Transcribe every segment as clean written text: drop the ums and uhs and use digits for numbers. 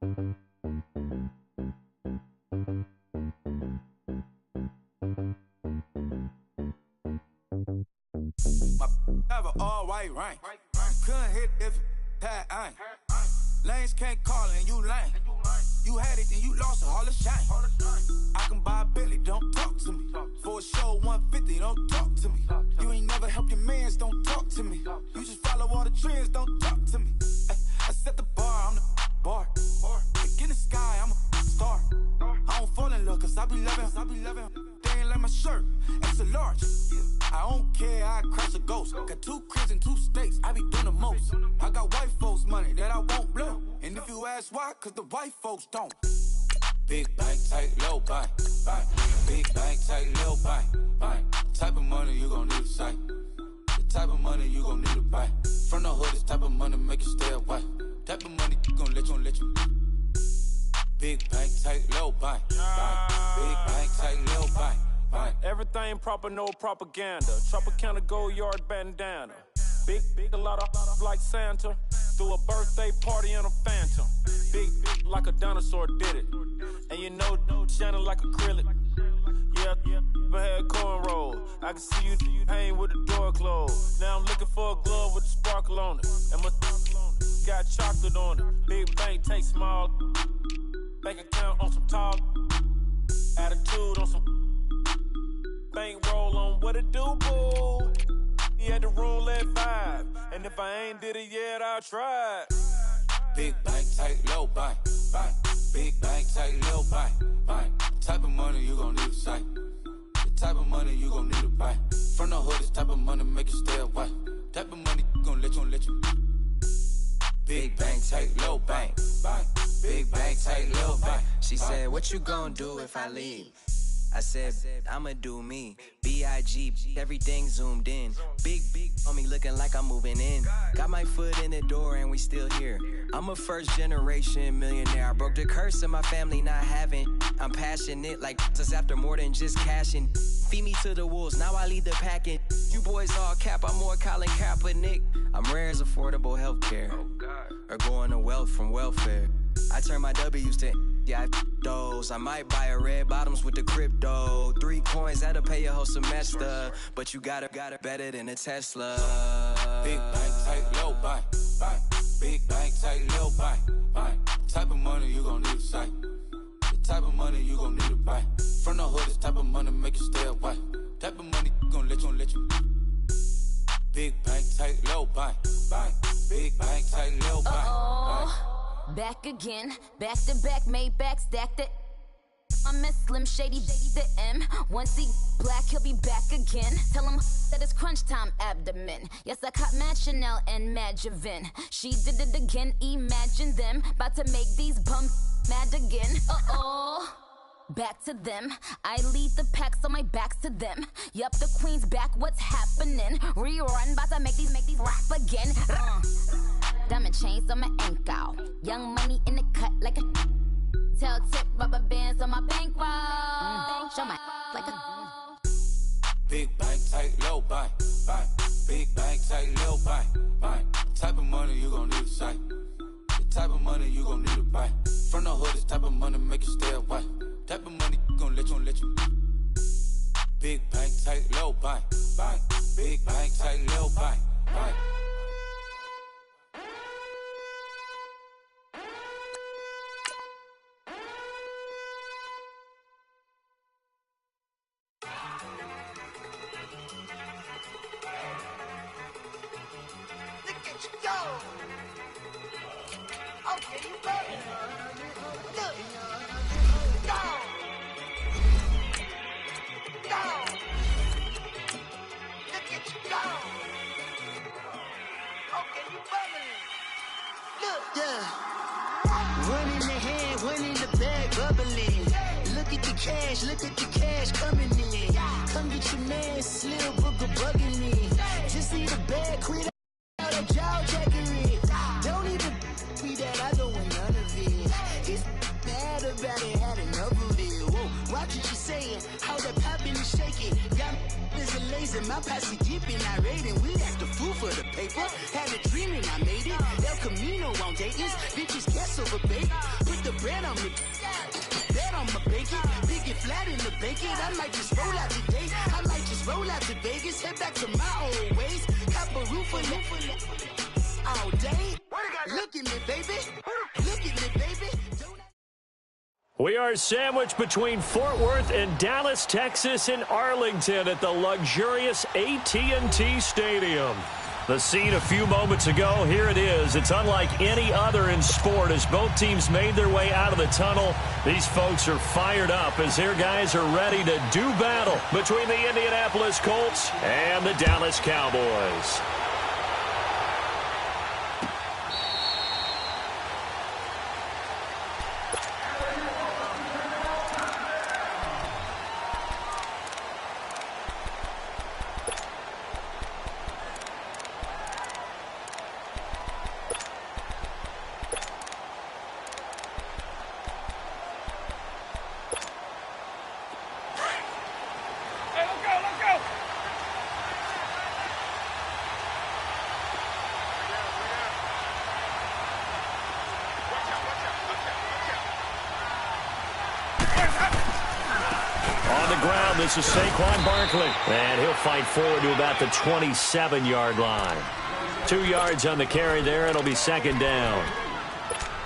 My have an all white rank. Couldn't hit if it had ain't. Lanes can't call and you lame. You had it and you lost all the shine. I can buy a Billy, don't talk to me. For a show 150, don't talk to me. You ain't never helped your mans, don't talk to me. You just follow all the trends, don't talk to me. I set the bar, I'm the bar. Look in the sky, I'm a star. I don't fall in love cause I be loving. They ain't like my shirt, extra large. I don't care, I crash a ghost. Got 2 cribs and 2 states, I be doing the most. I got white folks money that I won't blow. And if you ask why, cause the white folks don't. Big bank, tight, low bank, bank. Big bank, tight, low bank, bank. Type of money you gon' need to sight. The type of money you gon' need to buy. From the hood, this type of money make you stay away. Type of money gon' let you. Big bank, tight, low bank, bank. Big bank, tight, low bank, bank. Everything proper, no propaganda. Tropicana gold yard bandana. Big, a lot of like Santa. Threw a birthday party in a phantom. Big like a dinosaur did it. And you know, shining like acrylic. Yeah, I had cornrow. I can see you hang with the door closed. Now I'm looking for a glove with a sparkle on it. And my got chocolate on it. Big bank, take small. Bank account on some talk. Attitude on some bank roll on what it do, boo. He had the roulette vibe. And if I ain't did it yet, I'll try. Big bank, tight, low bank, bank. Big bank, tight, low bank, bank. Type of money you gon' need to sight. The type of money you gon' need to buy. From the hood, this type of money make you stay away. Type of money gon' let you. Big bank, tight, low bank, bank. Big bank, tight, low bank. She said, what you gon' do if I leave? I said, I'ma do me. B.I.G. Everything zoomed in. Big on me looking like I'm moving in. Got my foot in the door and we still here. I'm a first generation millionaire. I broke the curse of my family not having. I'm passionate like just after more than just cashing. Feed me to the wolves, now I lead the packing. You boys all cap, I'm more Colin Kaepernick. I'm rare as affordable healthcare. Or going to wealth from welfare. I turn my W's to those. I might buy a red bottoms with the crypto. 3 coins, that'll pay your whole semester. But you got it better than a Tesla. Big bank, tight, low bank, bank. Big bank, tight, low bank, bank. Type of money you gon' need to sight. The type of money you gon' need to buy. From the hood, this type of money make you stay away. Type of money gon' let you. Big bank, tight, low bank, bank. Big bank, tight, low bank, bank. Back again, back to back, made back, stacked it. I'm a Slim Shady, the M. Once he black, he'll be back again. Tell him that it's crunch time abdomen. Yes, I caught Mad Chanel and Mad Javin. She did it again, imagine them. About to make these bums mad again. Uh-oh. Back to them. I lead the pack, so my back's to them. Yup, the queen's back, what's happening? Rerun, about to make these rap again. Diamond chains on my ankle. Young money in the cut like a tail tip, rubber bands on my bankroll. Show my like a Big bank, tight, low bank, bank. Big bank, tight, low bank, bank. Type of money you gon' need to sight. The type of money you gon' need to buy. From the hood, this type of money make you stay away. Type of money gon' let you. Big bank, tight, low bank, bank. Big bank, tight, low bank, bank. Look at the cash coming in. Come get your man, Slim Booker bugging me. Just need a bag, quit out a jaw jackery. Don't even be that, I don't want none of it. He's mad about it, had enough of it. Whoa, watch what you saying, how that poppin' and shaking. Y'all is a lazy, my posse dipping, I raiding. We act the fool for the paper, had a dream and I made it. El Camino on Dayton's, bitches kept crossover, baby. Put the bread on me. Bet on my bacon. Big it flat in the bacon. I might just roll out today. I might just roll out to Vegas. Head back to my old ways. Cop a roof all day. Look at me, baby. Look at me, baby. We are sandwiched between Fort Worth and Dallas, Texas, and Arlington at the luxurious AT&T Stadium. The scene a few moments ago, here it is. It's unlike any other in sport as both teams made their way out of the tunnel. These folks are fired up as their guys are ready to do battle between the Indianapolis Colts and the Dallas Cowboys. This is Saquon Barkley, and he'll fight forward to about the 27-yard line. 2 yards on the carry there. It'll be second down.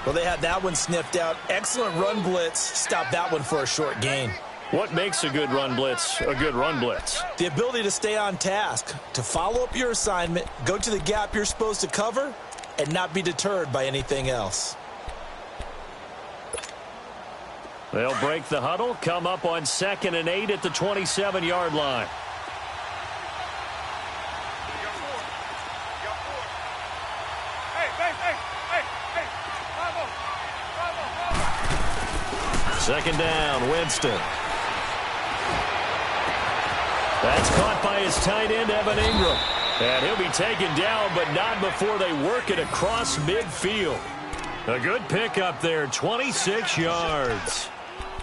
Well, they had that one sniffed out. Excellent run blitz. Stop that one for a short gain. What makes a good run blitz a good run blitz? The ability to stay on task, to follow up your assignment, go to the gap you're supposed to cover, and not be deterred by anything else. They'll break the huddle, come up on 2nd and 8 at the 27-yard line. Second down, Winston. That's caught by his tight end, Evan Ingram. And he'll be taken down, but not before they work it across midfield. A good pickup there, 26 yards.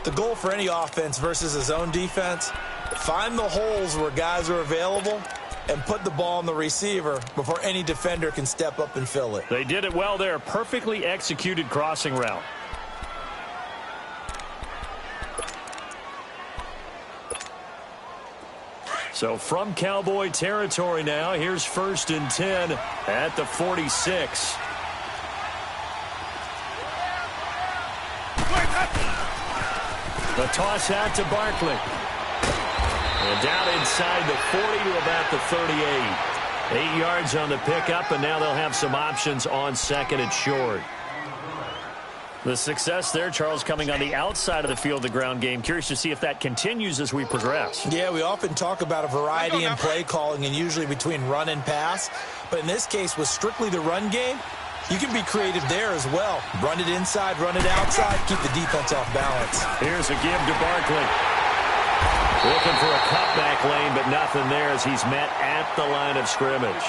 The goal for any offense versus his own defense, find the holes where guys are available and put the ball on the receiver before any defender can step up and fill it. They did it well there. Perfectly executed crossing route. So from Cowboy territory now, here's 1st and 10 at the 46. The toss out to Barkley. And down inside the 40 to about the 38. 8 yards on the pickup, and now they'll have some options on 2nd and short. The success there, Charles, coming on the outside of the field, the ground game. Curious to see if that continues as we progress. Yeah, we often talk about a variety in play calling and usually between run and pass. But in this case, with strictly the run game, you can be creative there as well. Run it inside, run it outside, keep the defense off balance. Here's a give to Barkley. Looking for a cutback lane, but nothing there as he's met at the line of scrimmage.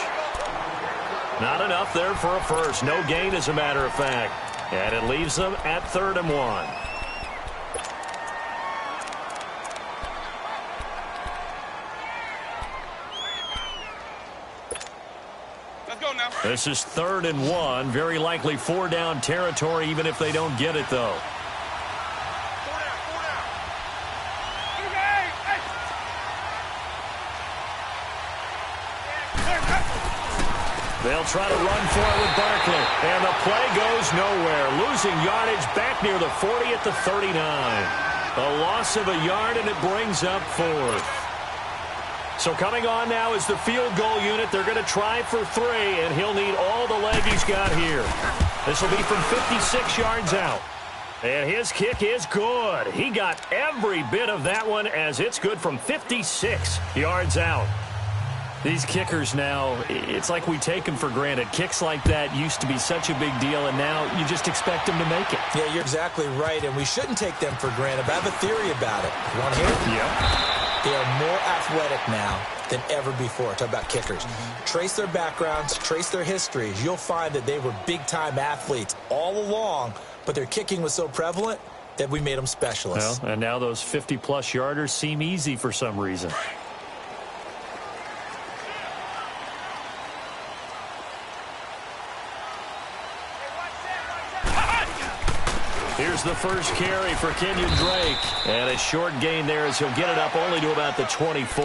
Not enough there for a first. No gain, as a matter of fact. And it leaves them at 3rd and 1. This is 3rd and 1. Very likely 4-down territory, even if they don't get it, though. They'll try to run for it with Barkley. And the play goes nowhere. Losing yardage back near the 40 at the 39. A loss of a yard, and it brings up 4th. So coming on now is the field goal unit. They're going to try for 3, and he'll need all the leg he's got here. This will be from 56 yards out. And his kick is good. He got every bit of that one as it's good from 56 yards out. These kickers now, it's like we take them for granted. Kicks like that used to be such a big deal, and now you just expect them to make it. Yeah, you're exactly right, and we shouldn't take them for granted. But I have a theory about it. You want to hear it? Yeah. They are more athletic now than ever before. Talk about kickers. Trace their backgrounds, trace their histories. You'll find that they were big-time athletes all along, but their kicking was so prevalent that we made them specialists. Well, and now those 50-plus yarders seem easy for some reason. Here's the first carry for Kenyon Drake. And a short gain there as he'll get it up only to about the 24.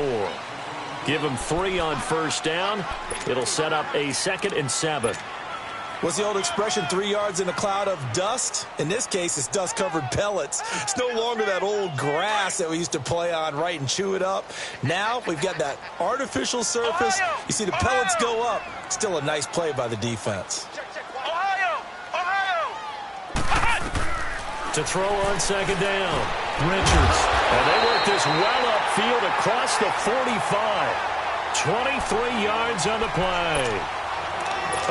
Give him 3 on first down. It'll set up a 2nd and 7. What's the old expression, 3 yards in a cloud of dust? In this case, it's dust-covered pellets. It's no longer that old grass that we used to play on, right, and chew it up. Now we've got that artificial surface. You see the pellets go up. Still a nice play by the defense. To throw on 2nd down, Richards. And they work this well upfield across the 45. 23 yards on the play.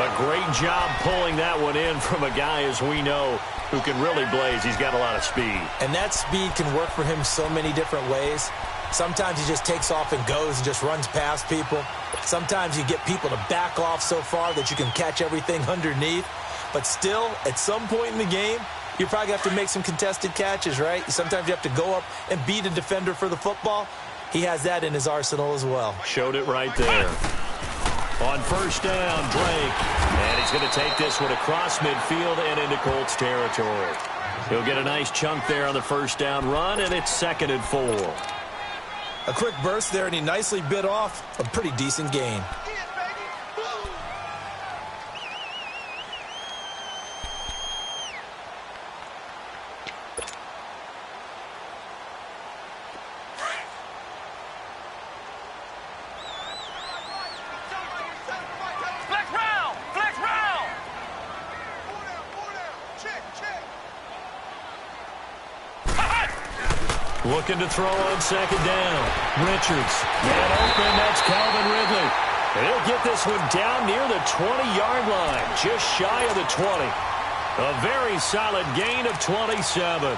A great job pulling that one in from a guy, as we know, who can really blaze. He's got a lot of speed. And that speed can work for him so many different ways. Sometimes he just takes off and goes and just runs past people. Sometimes you get people to back off so far that you can catch everything underneath. But still, at some point in the game, you probably have to make some contested catches, right? Sometimes you have to go up and beat a defender for the football. He has that in his arsenal as well. Showed it right there. On first down, Drake. And he's going to take this one across midfield and into Colts territory. He'll get a nice chunk there on the first down run, and it's 2nd and 4. A quick burst there, and he nicely bit off a pretty decent gain. Looking to throw on 2nd down. Richards. And open, that's Calvin Ridley. And he'll get this one down near the 20-yard line, just shy of the 20. A very solid gain of 27.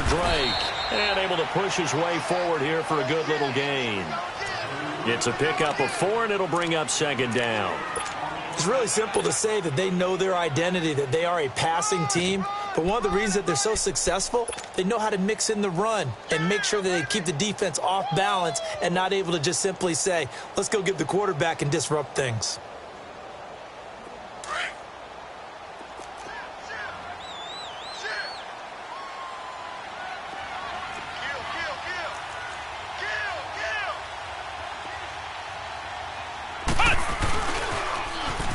Drake, and able to push his way forward here for a good little gain. It's a pickup of 4, and it'll bring up 2nd down. It's really simple to say that they know their identity, that they are a passing team. But one of the reasons that they're so successful, they know how to mix in the run and make sure that they keep the defense off balance and not able to just simply say, let's go get the quarterback and disrupt things.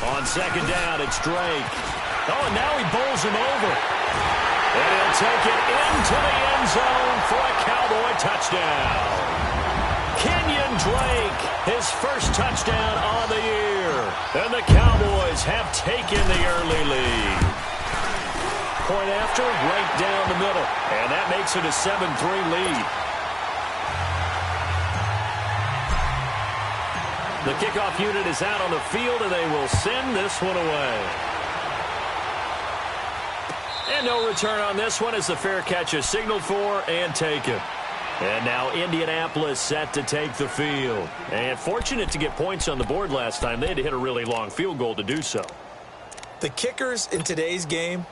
On 2nd down, it's Drake. Oh, and now he bowls him over. And he'll take it into the end zone for a Cowboy touchdown. Kenyon Drake, his first touchdown on the year. And the Cowboys have taken the early lead. Point after, right down the middle. And that makes it a 7-3 lead. The kickoff unit is out on the field, and they will send this one away. And no return on this one as the fair catch is signaled for and taken. And now Indianapolis set to take the field. And fortunate to get points on the board last time. They had to hit a really long field goal to do so. The kickers in today's game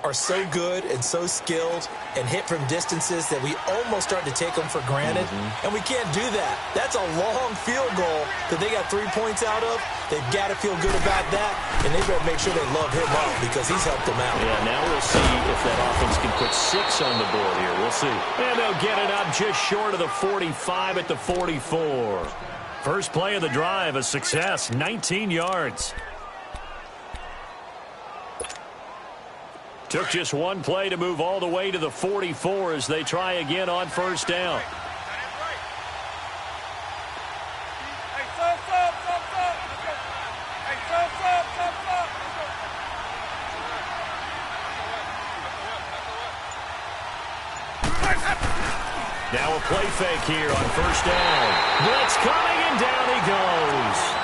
are so good and so skilled and hit from distances that we almost start to take them for granted. And we can't do that. That's a long field goal that they got 3 points out of. They've got to feel good about that, and they better make sure they love him up because he's helped them out. Yeah, now we'll see if that offense can put 6 on the board here. We'll see. And they'll get it up just short of the 45 at the 44. First play of the drive, a success, 19 yards. Took just one play to move all the way to the 44 as they try again on first down. Now a play fake here on first down. Blitz coming, and down he goes.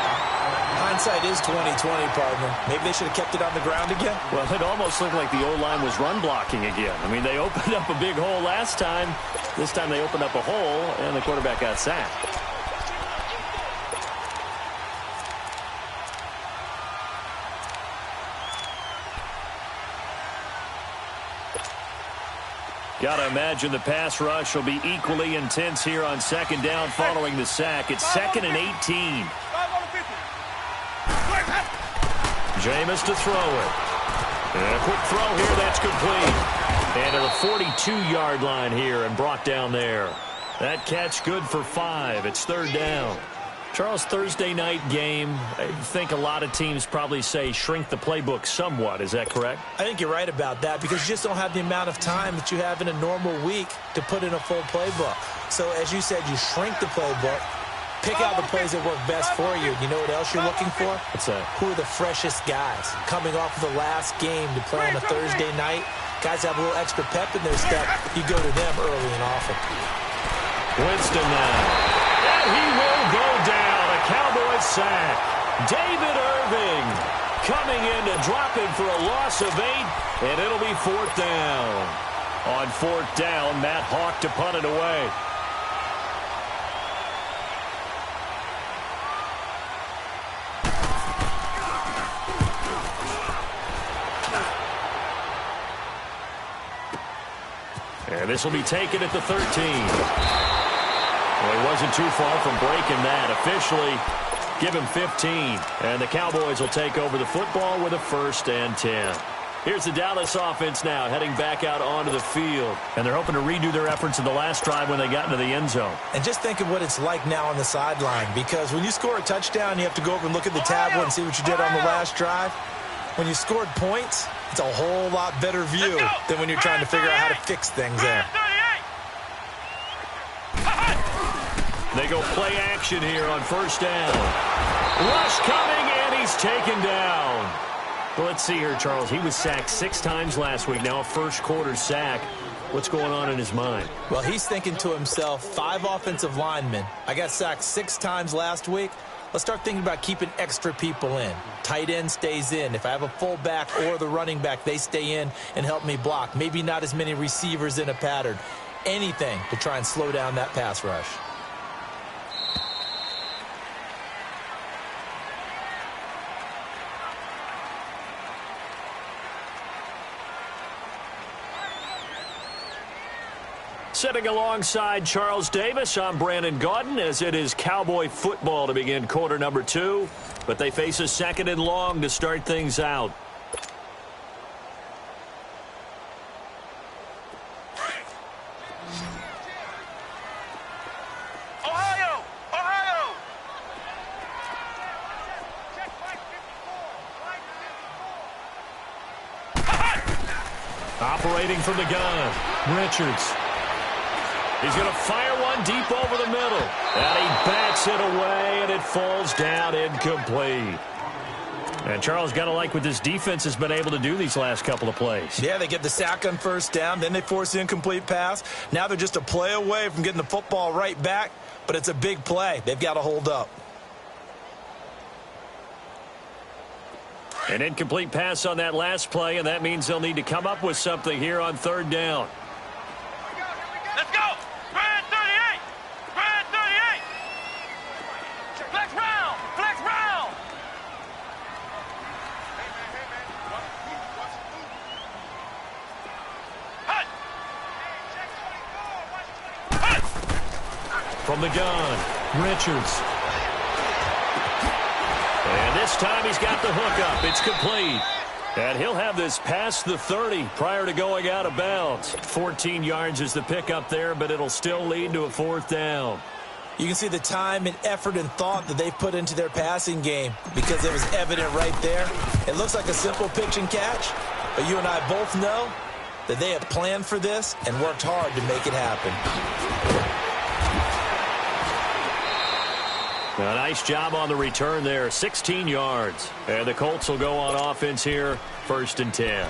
Hindsight is 20/20, partner. Maybe they should have kept it on the ground again. Well, it almost looked like the O-line was run blocking again. I mean, they opened up a big hole last time. This time they opened up a hole, and the quarterback got sacked. Got to imagine the pass rush will be equally intense here on second down following the sack. It's 2nd and 18. Jameis to throw it. And a quick throw here, that's complete. And to the 42-yard line here and brought down there. That catch good for 5. It's 3rd down. Charles, Thursday night game, I think a lot of teams probably say shrink the playbook somewhat. Is that correct? I think you're right about that because you just don't have the amount of time that you have in a normal week to put in a full playbook. So as you said, you shrink the playbook, pick out the plays that work best for you. You know what else you're looking for? What's that? Who are the freshest guys coming off of the last game to play on a Thursday night? Guys have a little extra pep in their step. You go to them early and often. Winston now. And he will go down. A Cowboys sack. David Irving coming in to drop him for a loss of 8, and it'll be 4th down. On 4th down, Matt Hawk to punt it away. And this will be taken at the 13. Well, he wasn't too far from breaking that. Officially, give him 15. And the Cowboys will take over the football with a 1st and 10. Here's the Dallas offense now, heading back out onto the field. And they're hoping to redo their efforts in the last drive when they got into the end zone. And just think of what it's like now on the sideline. Because when you score a touchdown, you have to go over and look at the tablet and see what you did on the last drive. When you scored points, it's a whole lot better view than when you're trying to figure out how to fix things there. They go play action here on 1st down. Rush coming, and he's taken down. Well, let's see here, Charles. He was sacked 6 times last week. Now a first-quarter sack. What's going on in his mind? Well, he's thinking to himself, 5 offensive linemen. I got sacked 6 times last week. Let's start thinking about keeping extra people in. Tight end stays in. If I have a fullback or the running back, they stay in and help me block. Maybe not as many receivers in a pattern. Anything to try and slow down that pass rush. Sitting alongside Charles Davis, I'm Brandon Gaudin, as it is Cowboy football to begin quarter number 2. But they face a 2nd and long to start things out. Ohio! Ohio! Operating from the gun, Richards. He's going to fire one deep over the middle. And he bats it away, and it falls down incomplete. And Charles, got to like what this defense has been able to do these last couple of plays. Yeah, they get the sack on 1st down, then they force the incomplete pass. Now they're just a play away from getting the football right back, but it's a big play. They've got to hold up. An incomplete pass on that last play, and that means they'll need to come up with something here on 3rd down. Let's go! Brand 38! Brand 38! Flex round! Flex round! From the gun, Richards. And this time he's got the hook up. It's complete. And he'll have this past the 30 prior to going out of bounds. 14 yards is the pickup there, but it'll still lead to a 4th down. You can see the time and effort and thought that they've put into their passing game because it was evident right there. It looks like a simple pitch and catch, but you and I both know that they have planned for this and worked hard to make it happen. A nice job on the return there, 16 yards. And the Colts will go on offense here, 1st and 10.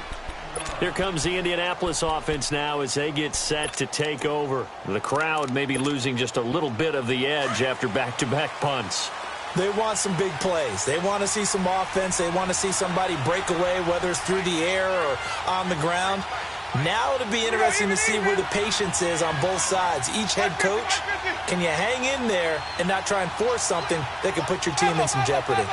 Here comes the Indianapolis offense now as they get set to take over. The crowd may be losing just a little bit of the edge after back-to-back punts. They want some big plays. They want to see some offense. They want to see somebody break away, whether it's through the air or on the ground. Now it'll be interesting to see where the patience is on both sides. Each head coach, can you hang in there and not try and force something that could put your team in some jeopardy?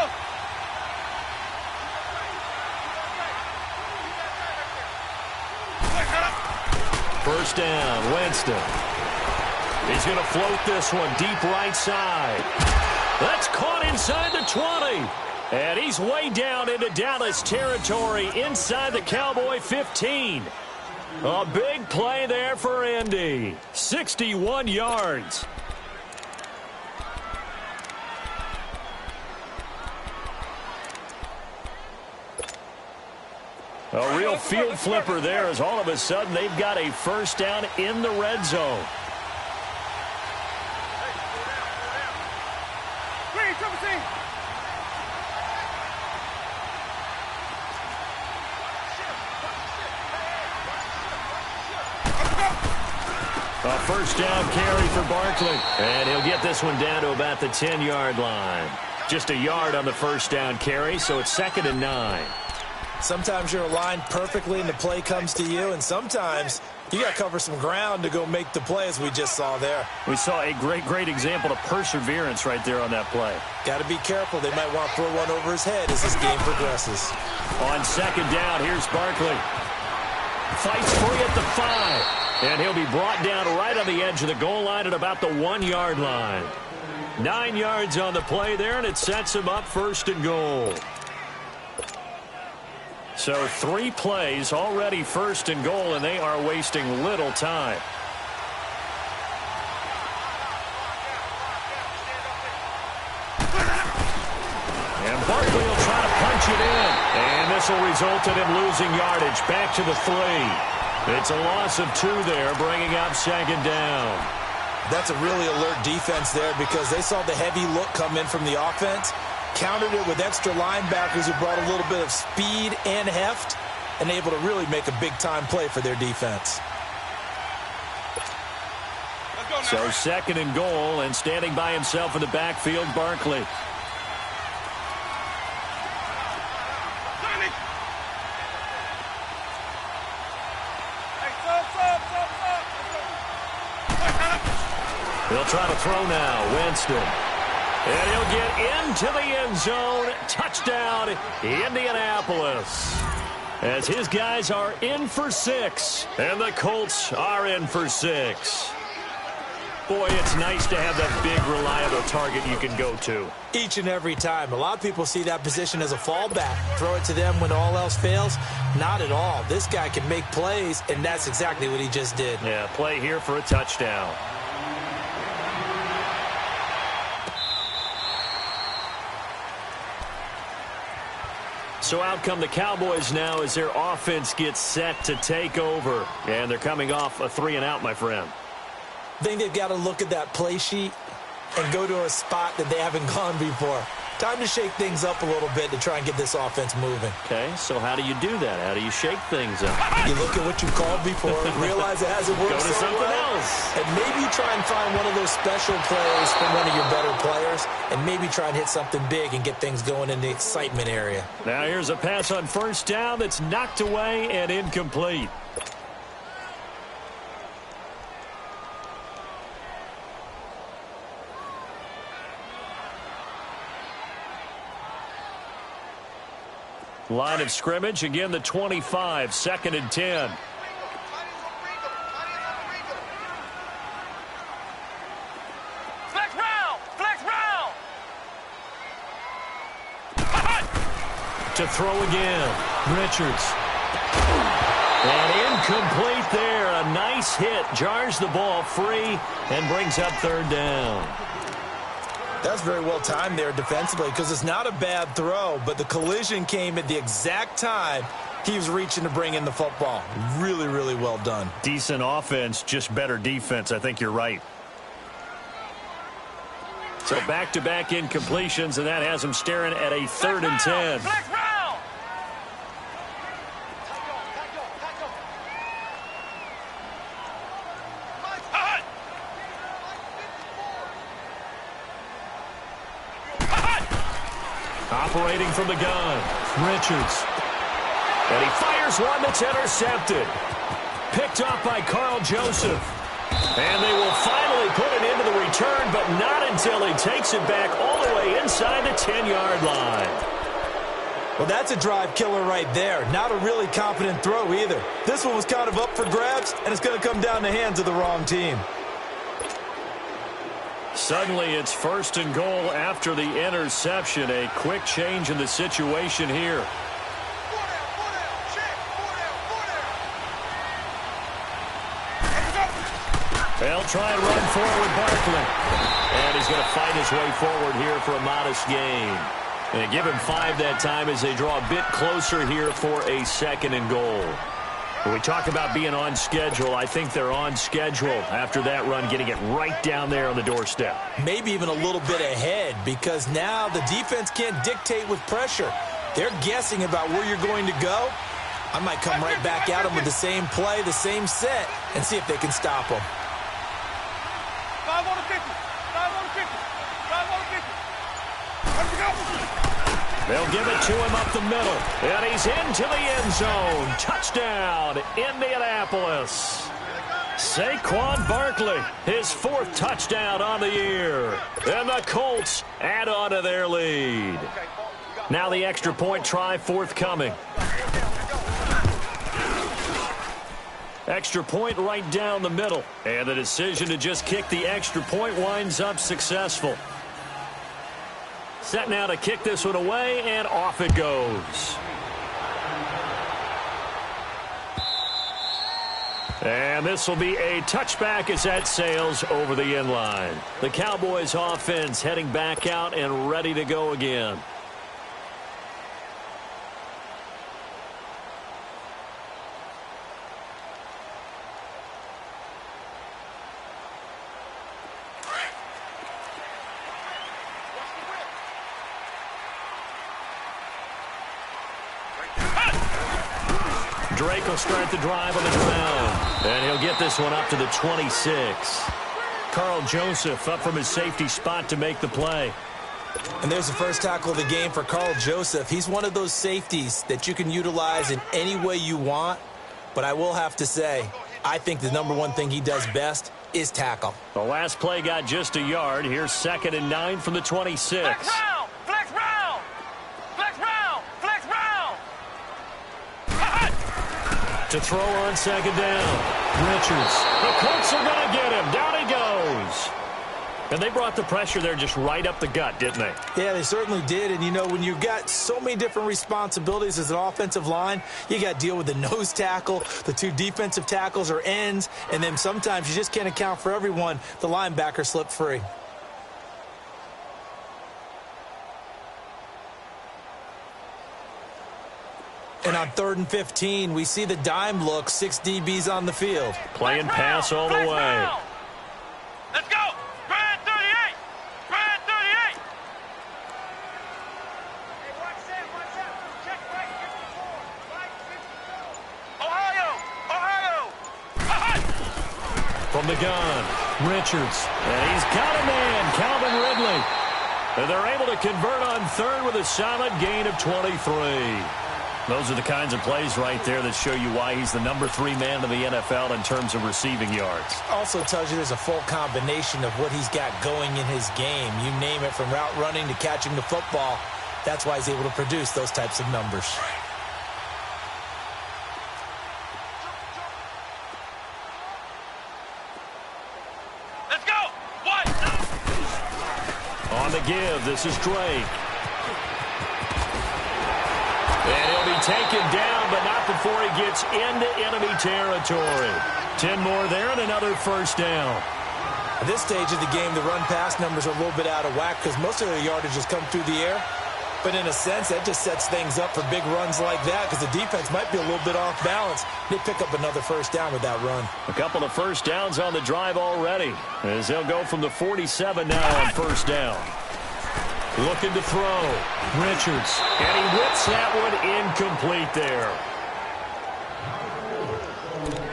First down, Winston. He's going to float this one deep right side. That's caught inside the 20. And he's way down into Dallas territory inside the Cowboy 15. A big play there for Indy. 61 yards. A real field flipper there as all of a sudden they've got a first down in the red zone. A first down carry for Barkley. And he'll get this one down to about the 10-yard line. Just a yard on the first down carry, so it's 2nd and 9. Sometimes you're aligned perfectly and the play comes to you, and sometimes you got to cover some ground to go make the play, as we just saw there. We saw a great example of perseverance right there on that play. Got to be careful. They might want to throw one over his head as this game progresses. On 2nd down, here's Barkley. Fights free at the 5. And he'll be brought down right on the edge of the goal line at about the 1-yard line. 9 yards on the play there, and it sets him up 1st and goal. So 3 plays already 1st and goal, and they are wasting little time. And Barkley will try to punch it in. And this will result in him losing yardage back to the 3. It's a loss of 2 there, bringing up 2nd down. That's a really alert defense there because they saw the heavy look come in from the offense, countered it with extra linebackers who brought a little bit of speed and heft, and able to really make a big-time play for their defense. So 2nd and goal, and standing by himself in the backfield, Barkley. He'll try to throw now. Winston. And he'll get into the end zone. Touchdown, Indianapolis. As his guys are in for 6. And the Colts are in for 6. Boy, it's nice to have that big, reliable target you can go to. Each and every time. A lot of people see that position as a fallback. Throw it to them when all else fails. Not at all. This guy can make plays, and that's exactly what he just did. Yeah, play here for a touchdown. So out come the Cowboys now as their offense gets set to take over. And they're coming off a 3-and-out, my friend. I think they've got to look at that play sheet and go to a spot that they haven't gone before. Time to shake things up a little bit to try and get this offense moving. Okay, so how do you do that? How do you shake things up? You look at what you called before, realize it hasn't worked Go to so something well, else. and maybe try and find one of those special plays from one of your better players, and maybe try and hit something big and get things going in the excitement area. Now here's a pass on 1st down that's knocked away and incomplete. Line of scrimmage, again the 25, 2nd and 10. Flex round! Flex round! To throw again, Richards. And incomplete there. A nice hit. Jars the ball free and brings up 3rd down. That's very well timed there defensively because it's not a bad throw, but the collision came at the exact time he was reaching to bring in the football. Really, really well done. Decent offense, just better defense. I think you're right. So back-to-back incompletions, and that has him staring at a 3rd and 10. Flex round! Operating from the gun, Richards. And he fires one that's intercepted. Picked off by Carl Joseph. And they will finally put it into the return, but not until he takes it back all the way inside the 10-yard line. Well, that's a drive killer right there. Not a really confident throw either. This one was kind of up for grabs, and it's going to come down the hands of the wrong team. Suddenly, it's first and goal after the interception. A quick change in the situation here. They'll try and run forward Barkley. And he's going to fight his way forward here for a modest gain. And give him 5 that time as they draw a bit closer here for a second and goal. When we talk about being on schedule, I think they're on schedule after that run, getting it right down there on the doorstep. Maybe even a little bit ahead, because now the defense can't dictate with pressure. They're guessing about where you're going to go. I might come right back at them with the same play, the same set, and see if they can stop them. 5 on the 50. 5 on the 50. 5 on the 50. Let's go. They'll give it to him up the middle. And he's into the end zone. Touchdown, Indianapolis. Saquon Barkley, his 4th touchdown on the year. And the Colts add on to their lead. Now the extra point try forthcoming. Extra point right down the middle. And the decision to just kick the extra point winds up successful. Set now to kick this one away, and off it goes. And this will be a touchback as that sails over the end line. The Cowboys offense heading back out and ready to go again. Drake will start the drive on the ground. And he'll get this one up to the 26. Carl Joseph up from his safety spot to make the play. And there's the first tackle of the game for Carl Joseph. He's one of those safeties that you can utilize in any way you want. But I will have to say, I think the number one thing he does best is tackle. The last play got just a yard. Here's 2nd and 9 from the 26. To throw on 2nd down. Richards. The Colts are going to get him. Down he goes. And they brought the pressure there just right up the gut, didn't they? Yeah, they certainly did. And, you know, when you've got so many different responsibilities as an offensive line, you got to deal with the nose tackle, the 2 defensive tackles or ends, and then sometimes you just can't account for everyone. The linebacker slipped free. And on 3rd and 15, we see the dime look, 6 DBs on the field. Playing pass all the way. Let's go. Brad 38. Brad 38. Hey, watch that. Check right 54. Ohio. From the gun, Richards. And he's got a man, Calvin Ridley. And they're able to convert on 3rd with a solid gain of 23. Those are the kinds of plays right there that show you why he's the number 3 man in the NFL in terms of receiving yards. Also tells you there's a full combination of what he's got going in his game. You name it, from route running to catching the football. That's why he's able to produce those types of numbers. Let's go. What? On the give, this is Drake. And he'll be taken down, but not before he gets into enemy territory. 10 more there and another first down. At this stage of the game, the run-pass numbers are a little bit out of whack because most of their yardage has come through the air. But in a sense, that just sets things up for big runs like that because the defense might be a little bit off balance. They pick up another first down with that run. A couple of first downs on the drive already as they'll go from the 47 now on first down. Looking to throw. Richards. And he whips that one incomplete there.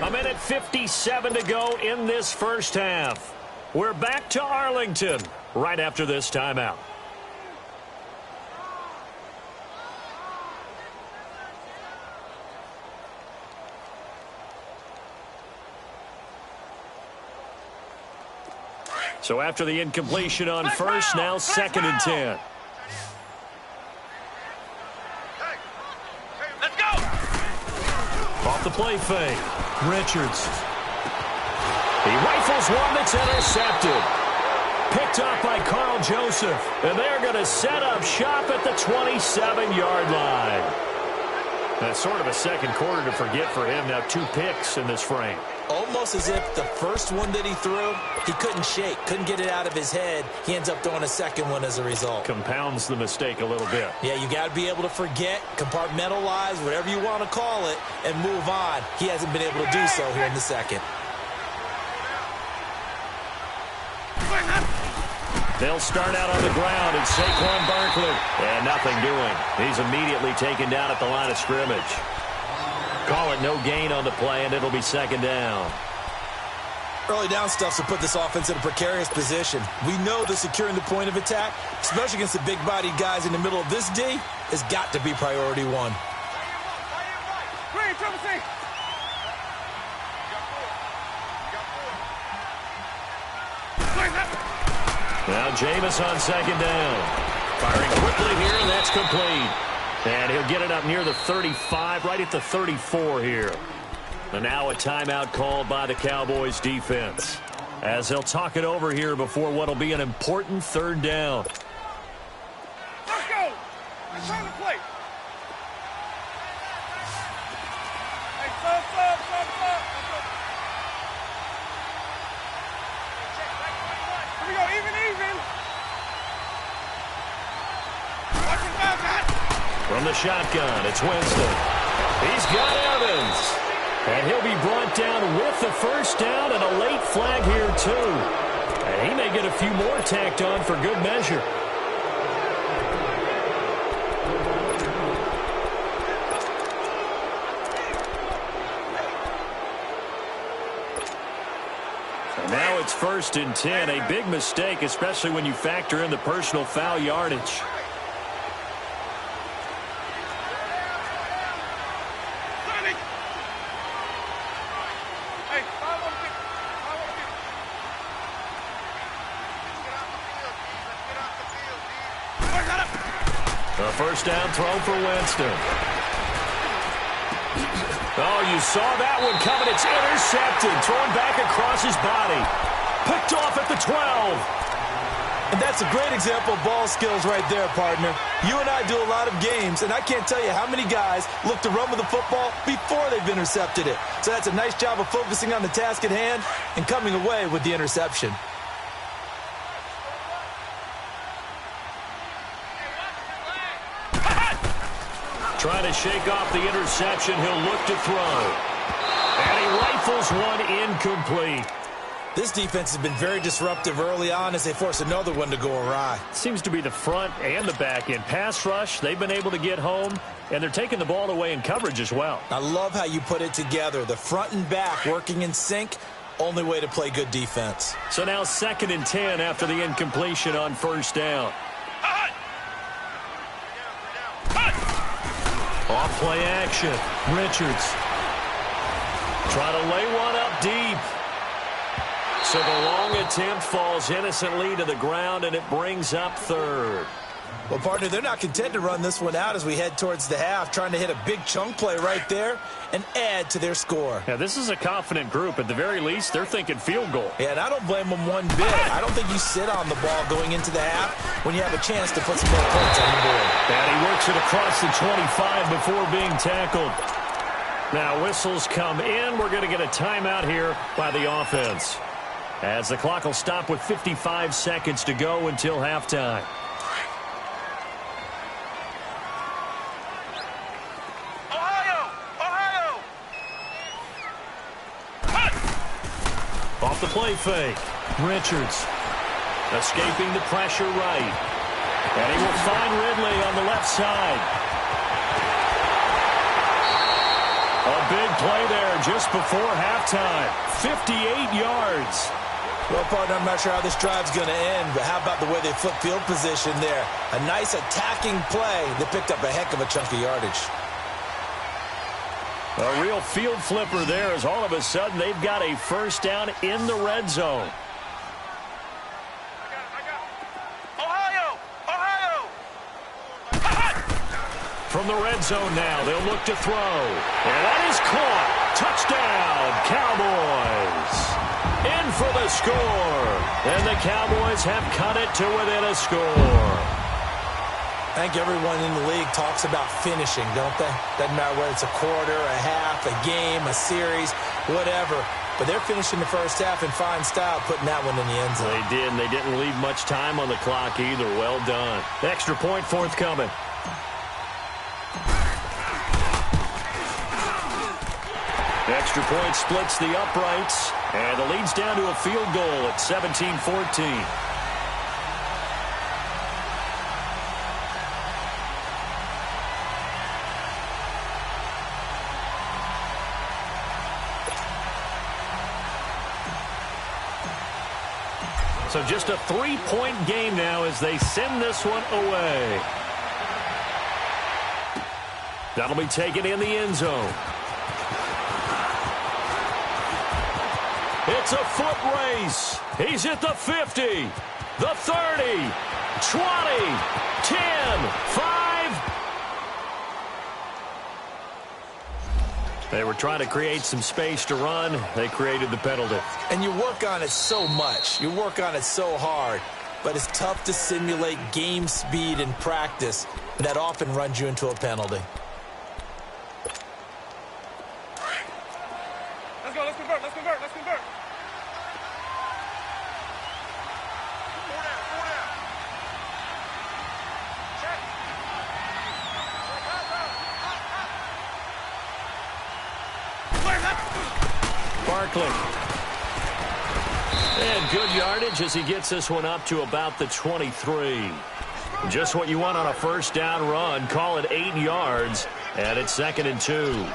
1:57 to go in this first half. We're back to Arlington right after this timeout. So after the incompletion on first, now 2nd and 10. Off the play fake. Richards. He rifles one that's intercepted. Picked up by Carl Joseph. And they're going to set up shop at the 27-yard line. That's sort of a second quarter to forget for him. Now 2 picks in this frame. Almost as if the first one that he threw, he couldn't shake, couldn't get it out of his head. He ends up throwing a second one as a result. Compounds the mistake a little bit. Yeah, you got to be able to forget, compartmentalize, whatever you want to call it, and move on. He hasn't been able to do so here in the second. They'll start out on the ground, and Saquon Barkley. And nothing doing. He's immediately taken down at the line of scrimmage. Call it no gain on the play, and it'll be second down. Early down stuff will put this offense in a precarious position. We know that securing the point of attack, especially against the big-bodied guys in the middle of this D, has got to be priority one. Green, triple C. Now Jameis on second down. Firing quickly here, and that's complete. And he'll get it up near the 35, right at the 34 here. And now a timeout called by the Cowboys defense, as they'll talk it over here before what will be an important third down. Let's go. Return the plate. Hey, sub. Here we go, even. Watch him down, guys. From the shotgun, it's Winston. He's got Evans. And he'll be brought down with the first down and a late flag here, too. And he may get a few more tacked on for good measure. And now it's 1st and 10. A big mistake, especially when you factor in the personal foul yardage. A first down throw for Winston. Oh, you saw that one coming. It's intercepted. Thrown back across his body. Picked off at the 12. And that's a great example of ball skills right there, partner. You and I do a lot of games, and I can't tell you how many guys look to run with the football before they've intercepted it. So that's a nice job of focusing on the task at hand and coming away with the interception. Trying to shake off the interception. He'll look to throw. And he rifles one incomplete. This defense has been very disruptive early on as they force another one to go awry. Seems to be the front and the back end. Pass rush, they've been able to get home, and they're taking the ball away in coverage as well. I love how you put it together. The front and back working in sync. Only way to play good defense. So now 2nd and 10 after the incompletion on first down. Off play action. Richards. Trying to lay one up deep. So the long attempt falls innocently to the ground, and it brings up 3rd. Well, partner, they're not content to run this one out as we head towards the half, trying to hit a big chunk play right there and add to their score. Yeah, this is a confident group. At the very least, they're thinking field goal. Yeah, and I don't blame them one bit. I don't think you sit on the ball going into the half when you have a chance to put some more points on the board. And he works it across the 25 before being tackled. Now whistles come in. We're going to get a timeout here by the offense, as the clock will stop with 55 seconds to go until halftime. Off the play fake. Richards escaping the pressure right. And he will find Ridley on the left side. A big play there just before halftime. 58 yards. Well, partner, I'm not sure how this drive's going to end, but how about the way they flip field position there? A nice attacking play that picked up a heck of a chunk of yardage. A real field flipper there, as all of a sudden they've got a first down in the red zone. From the red zone now, they'll look to throw. And that is caught. Touchdown, Cowboys. In for the score. And the Cowboys have cut it to within a score. I think everyone in the league talks about finishing, don't they? Doesn't matter whether it's a quarter, a half, a game, a series, whatever. But they're finishing the first half in fine style, putting that one in the end zone. They did, and they didn't leave much time on the clock either. Well done. Extra point forthcoming. Extra point splits the uprights, and the lead's down to a field goal at 17-14. So just a 3-point game now as they send this one away. That'll be taken in the end zone. It's a foot race. He's at the 50, the 30, 20, 10, 5. They were trying to create some space to run. They created the penalty. And you work on it so much. You work on it so hard. But it's tough to simulate game speed in practice. And that often runs you into a penalty. Let's go. Let's convert. Let's convert. Let's convert. Barkley. And good yardage as he gets this one up to about the 23. Just what you want on a first down run. Call it 8 yards, and it's 2nd and 2.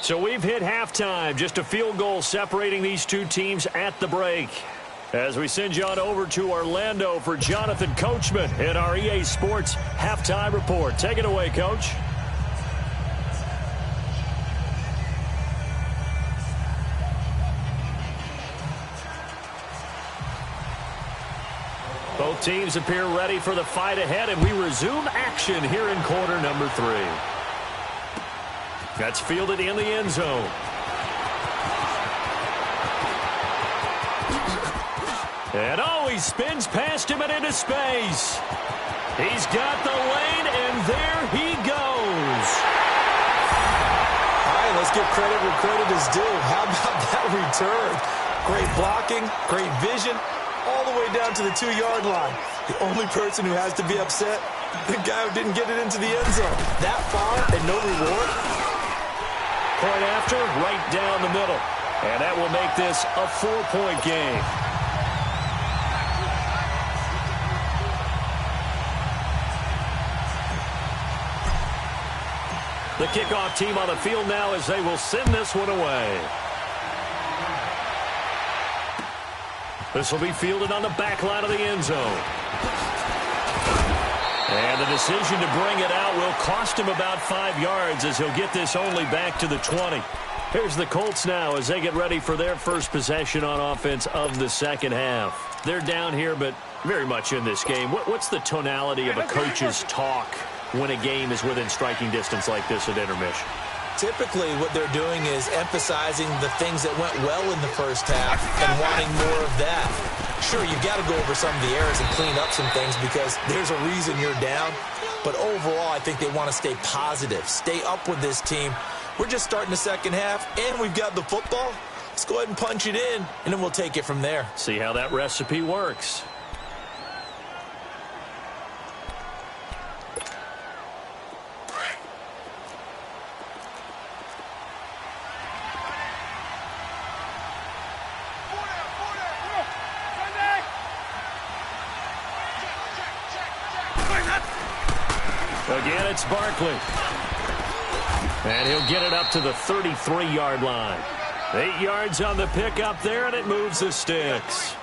So we've hit halftime. Just a field goal separating these two teams at the break. As we send you on over to Orlando for Jonathan Coachman in our EA Sports Halftime Report. Take it away, Coach. Both teams appear ready for the fight ahead, and we resume action here in quarter number 3. That's fielded in the end zone. And he spins past him and into space. He's got the lane, and there he goes. All right, let's give credit where credit is due. How about that return? Great blocking, great vision, all the way down to the 2-yard line. The only person who has to be upset, the guy who didn't get it into the end zone. That far and no reward? Point after, right down the middle. And that will make this a 4-point game. The kickoff team on the field now as they will send this one away. This will be fielded on the back line of the end zone. And the decision to bring it out will cost him about 5 yards as he'll get this only back to the 20. Here's the Colts now as they get ready for their first possession on offense of the second half. They're down here, but very much in this game. What's the tonality of a coach's talk when a game is within striking distance like this at intermission? Typically, what they're doing is emphasizing the things that went well in the first half and wanting more of that. Sure, you've got to go over some of the errors and clean up some things because there's a reason you're down. But overall, I think they want to stay positive, stay up with this team. We're just starting the second half, and we've got the football. Let's go ahead and punch it in, and then we'll take it from there. See how that recipe works. Again, it's Barkley. And he'll get it up to the 33-yard line. 8 yards on the pickup there, and it moves the sticks.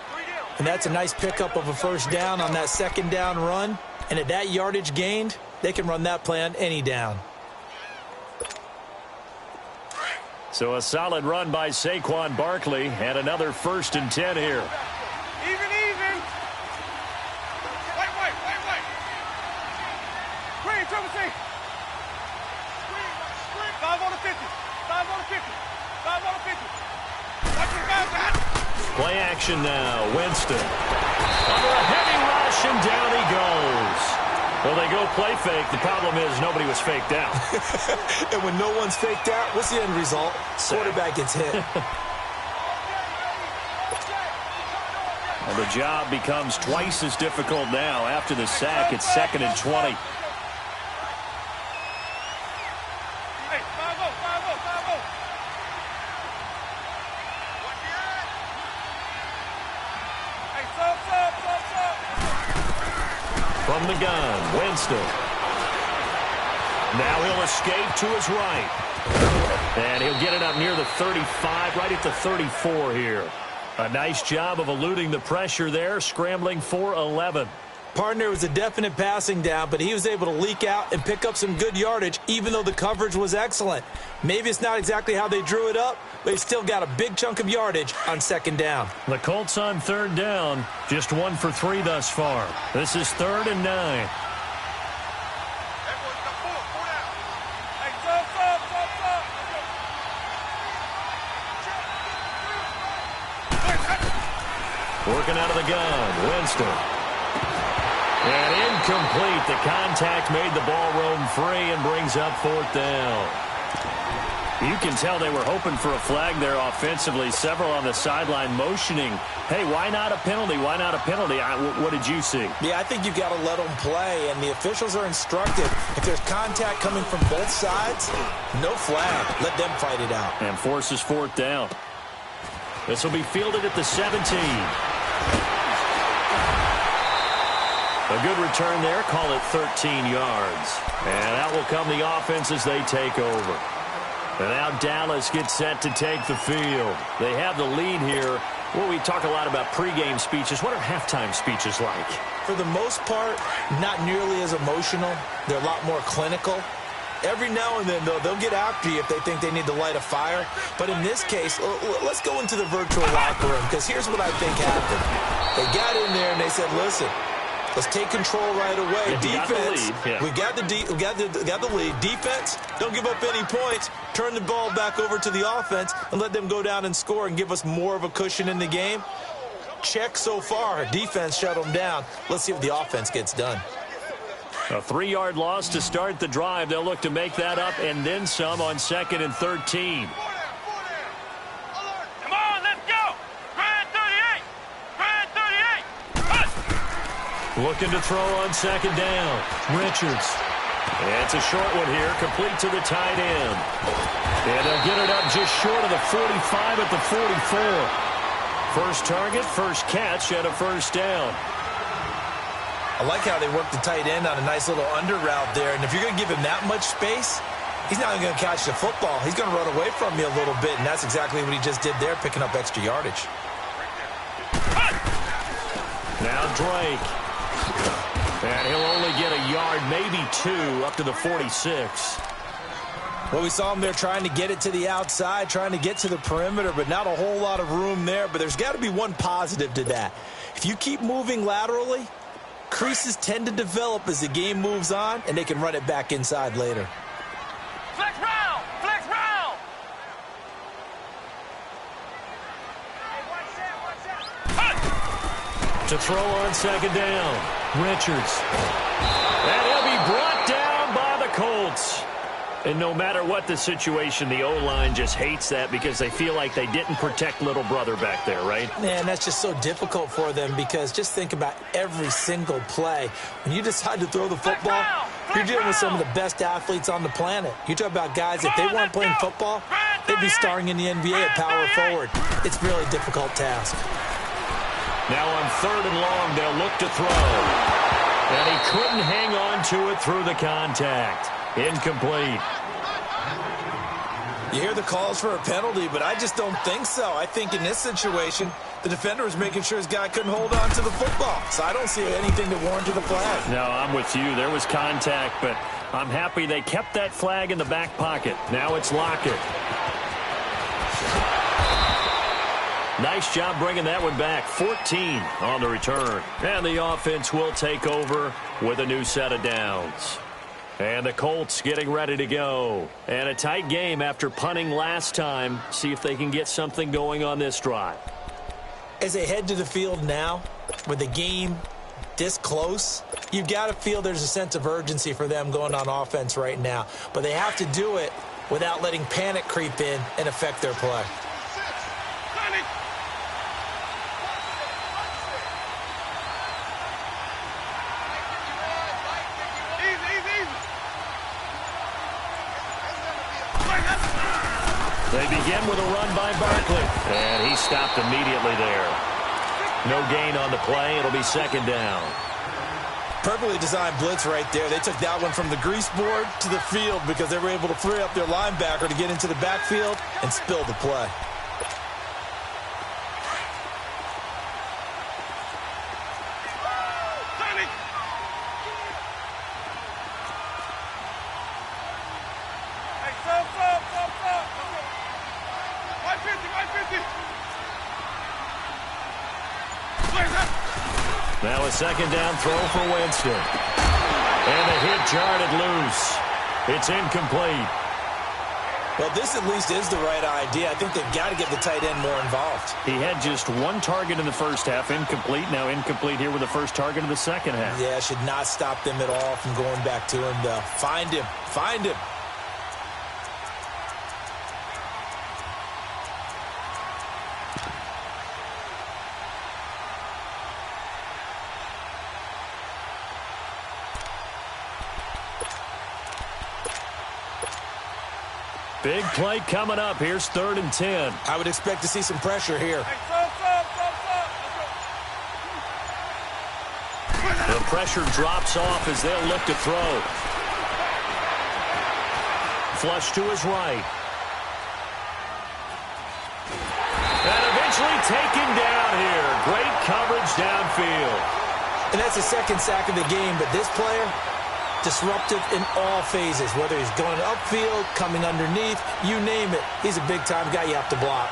And that's a nice pickup of a first down on that second down run. And at that yardage gained, they can run that play on any down. So a solid run by Saquon Barkley and another 1st and 10 here. Even. Wait. Green, triple T. 5 on the 50. 5 on the 50. 5 on the 50. Watch the guys. Play action now. Winston. Under a heavy rush, and down he goes. Well, they go play fake. The problem is nobody was faked out. And when no one's faked out, what's the end result? Quarterback gets hit. And the job becomes twice as difficult now. After the sack, it's 2nd and 20. From the gun, Winston. Now he'll escape to his right. And he'll get it up near the 35, right at the 34 here. A nice job of eluding the pressure there, scrambling for 11. Partner was a definite passing down, but he was able to leak out and pick up some good yardage, even though the coverage was excellent. Maybe it's not exactly how they drew it up, but he still got a big chunk of yardage on 2nd down. The Colts on 3rd down, just 1 for 3 thus far. This is 3rd and 9. Working out of the gun, Winston. And incomplete. The contact made the ball roam free and brings up 4th down. You can tell they were hoping for a flag there offensively. Several on the sideline motioning, hey, why not a penalty? Why not a penalty? What did you see? Yeah, I think you've got to let them play, and the officials are instructed. If there's contact coming from both sides, no flag. Let them fight it out. And forces 4th down. This will be fielded at the 17. A good return there. Call it 13 yards. And out will come the offense as they take over. And now Dallas gets set to take the field. They have the lead here. Well, we talk a lot about pregame speeches. What are halftime speeches like? For the most part, not nearly as emotional. They're a lot more clinical. Every now and then, though, they'll get after you if they think they need to light a fire. But in this case, let's go into the virtual locker room, because here's what I think happened. They got in there and they said, listen, let's take control right away. Defense, we got the lead. Defense, don't give up any points. Turn the ball back over to the offense and let them go down and score and give us more of a cushion in the game. Check so far. Defense shut them down. Let's see if the offense gets done. A 3-yard loss to start the drive. They'll look to make that up and then some on 2nd and 13. Come on, let's go. Grand 38. Grand 38. Looking to throw on 2nd down. Richards. And it's a short one here, complete to the tight end. And they'll get it up just short of the 45 at the 44. First target, first catch, and a 1st down. I like how they work the tight end on a nice little under route there. And if you're going to give him that much space, he's not going to catch the football. He's going to run away from you a little bit, and that's exactly what he just did there, picking up extra yardage. Now Drake. And he'll only get a yard, maybe 2, up to the 46. Well, we saw him there trying to get it to the outside, trying to get to the perimeter, but not a whole lot of room there. But there's got to be one positive to that. If you keep moving laterally, creases tend to develop as the game moves on, and they can run it back inside later. Flex round! Flex round! To throw on 2nd down. Richards. And he'll be brought down by the Colts. And no matter what the situation, the O-line just hates that because they feel like they didn't protect little brother back there, right? Man, that's just so difficult for them because just think about every single play. When you decide to throw the football, you're dealing with some of the best athletes on the planet. You talk about guys, if they weren't playing football, they'd be starring in the NBA at power forward. It's a really difficult task. Now on 3rd and long, they'll look to throw. And he couldn't hang on to it through the contact. Incomplete. You hear the calls for a penalty, but I just don't think so. I think in this situation, The defender was making sure his guy couldn't hold on to the football. So I don't see anything that warranted the flag. No, I'm with you. There was contact, but I'm happy they kept that flag in the back pocket. Now it's Lockett. Nice job bringing that one back. 14 on the return. And the offense will take over with a new set of downs. And the Colts getting ready to go. And a tight game after punting last time. See if they can get something going on this drive. As they head to the field now, with the game this close, you've got to feel there's a sense of urgency for them going on offense right now. But they have to do it without letting panic creep in and affect their play. They begin with a run by Barkley, and he stopped immediately there. No gain on the play. It'll be second down. Perfectly designed blitz right there. They took that one from the grease board to the field because they were able to free up their linebacker to get into the backfield and spill the play. Now a second down throw for Winston. And the hit jarred loose. It's incomplete. Well, this at least is the right idea. I think they've got to get the tight end more involved. He had just one target in the first half, incomplete. Now incomplete here with the first target of the second half. Yeah, should not stop them at all from going back to him, though. Find him. Find him. Big play coming up. Here's 3rd and 10. I would expect to see some pressure here. The pressure drops off as they'll look to throw. Flush to his right. And eventually taken down here. Great coverage downfield. And that's the second sack of the game, but this player, disruptive in all phases, whether he's going upfield, coming underneath, you name it. He's a big-time guy you have to block.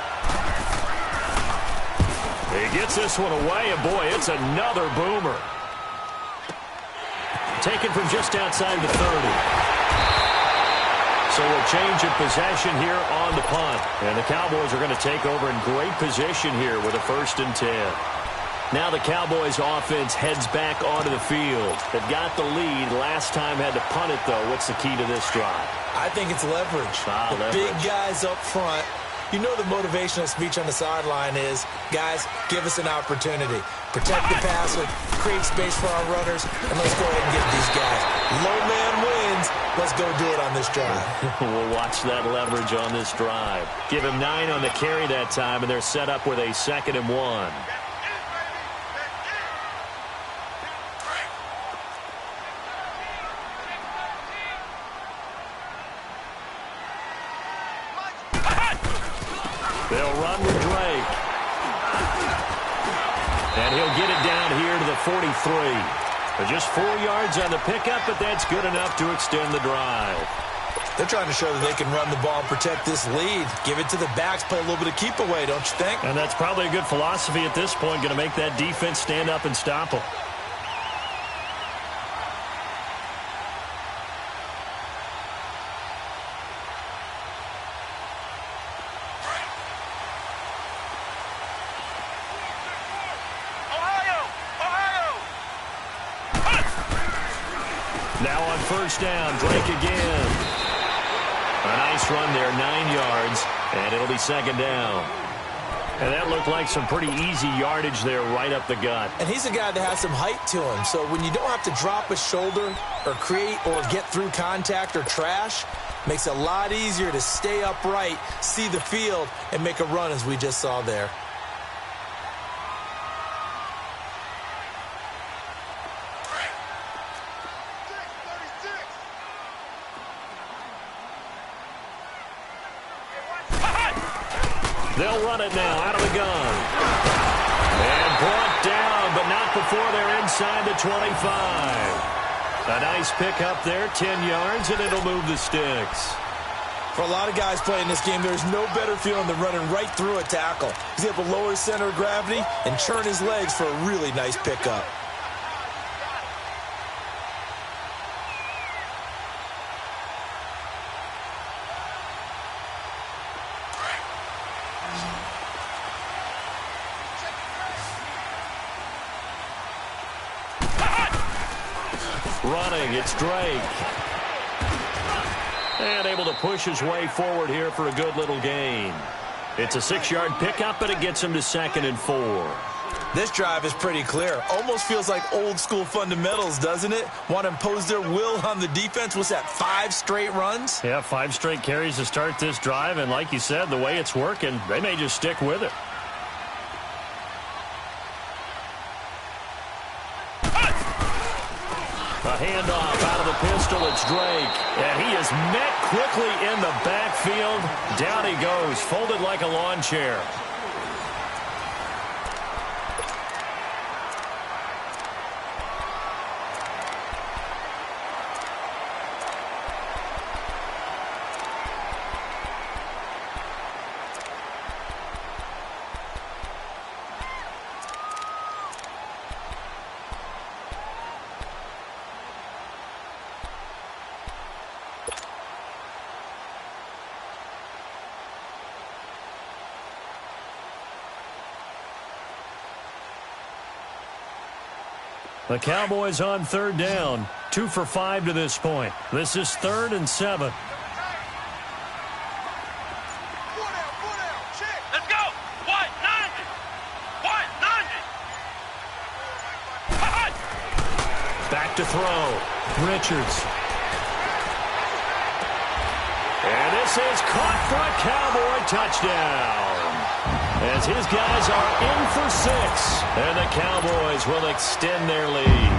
He gets this one away, and boy, it's another boomer. Taken from just outside the 30. So a change of possession here on the punt. And the Cowboys are going to take over in great position here with a 1st and 10. Now the Cowboys offense heads back onto the field. They've got the lead. Last time had to punt it, though. What's the key to this drive? I think it's leverage. The big guys up front. You know the motivational speech on the sideline is, guys, give us an opportunity. Protect the passer, create space for our runners, and let's go ahead and get these guys. Low man wins. Let's go do it on this drive. We'll watch that leverage on this drive. Give him 9 on the carry that time, and they're set up with a 2nd and 1. They'll run with Drake. And he'll get it down here to the 43. But just 4 yards on the pickup, but that's good enough to extend the drive. They're trying to show that they can run the ball and protect this lead. Give it to the backs, play a little bit of keep away, don't you think? And that's probably a good philosophy at this point, going to make that defense stand up and stop them. Now on 1st down, Drake again. A nice run there, 9 yards, and it'll be 2nd down. And that looked like some pretty easy yardage there right up the gut. And he's a guy that has some height to him, so when you don't have to drop a shoulder or create or get through contact or trash, makes it a lot easier to stay upright, see the field, and make a run as we just saw there. They'll run it now out of the gun. inside the 25. A nice pickup there, 10 yards, and it'll move the sticks. For a lot of guys playing this game, there's no better feeling than running right through a tackle. He's able to lower his center of gravity and churn his legs for a really nice pickup. Running, it's Drake. And able to push his way forward here for a good little gain. It's a 6-yard pickup, but it gets him to 2nd and 4. This drive is pretty clear. Almost feels like old school fundamentals, doesn't it? Want to impose their will on the defense. Was that 5 straight runs? Yeah, 5 straight carries to start this drive. And like you said, the way it's working, they may just stick with it. A handoff out of the pistol. It's Drake. And he is met quickly in the backfield. Down he goes, folded like a lawn chair. The Cowboys on 3rd down. 2 for 5 to this point. This is 3rd and 7. Let's go. What? 90. What? 90. Back to throw. Richards. And this is caught for a Cowboy touchdown. As his guys are in for 6. And the Cowboys will extend their lead.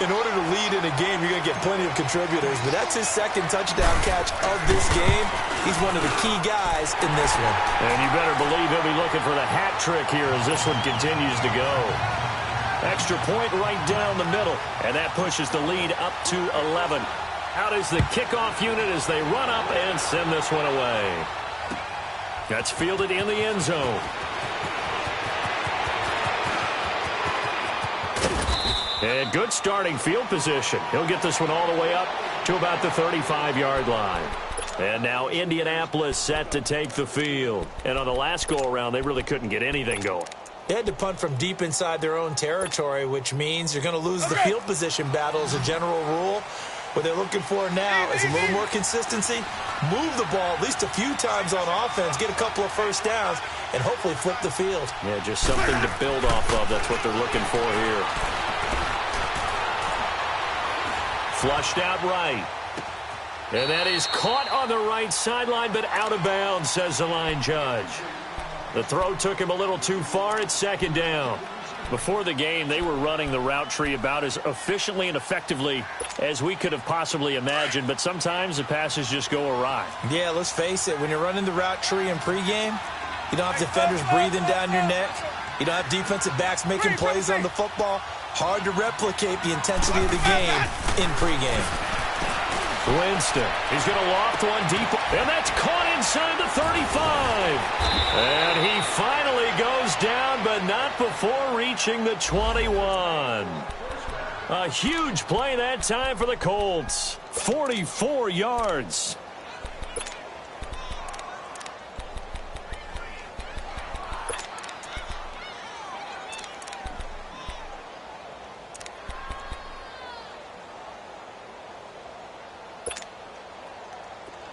In order to lead in a game, you're going to get plenty of contributors, but that's his 2nd touchdown catch of this game. He's one of the key guys in this one. And you better believe he'll be looking for the hat trick here as this one continues to go. Extra point right down the middle, and that pushes the lead up to 11. Out is the kickoff unit as they run up and send this one away. That's fielded in the end zone. And good starting field position. He'll get this one all the way up to about the 35-yard line. And now Indianapolis set to take the field. And on the last go-around, they really couldn't get anything going. They had to punt from deep inside their own territory, which means you're going to lose the field position battle as a general rule. What they're looking for now is a little more consistency, move the ball at least a few times on offense, get a couple of first downs, and hopefully flip the field. Yeah, just something to build off of. That's what they're looking for here. Flushed out right. And that is caught on the right sideline, but out of bounds, says the line judge. The throw took him a little too far. It's 2nd down. Before the game, they were running the route tree about as efficiently and effectively as we could have possibly imagined, but sometimes the passes just go awry. Yeah, let's face it. When you're running the route tree in pregame, you don't have defenders breathing down your neck. You don't have defensive backs making plays on the football. Hard to replicate the intensity of the game in pregame. Winston, he's going to loft one deep, and that's caught inside the 35. And he finally goes down, but not before reaching the 21. A huge play that time for the Colts. 44 yards.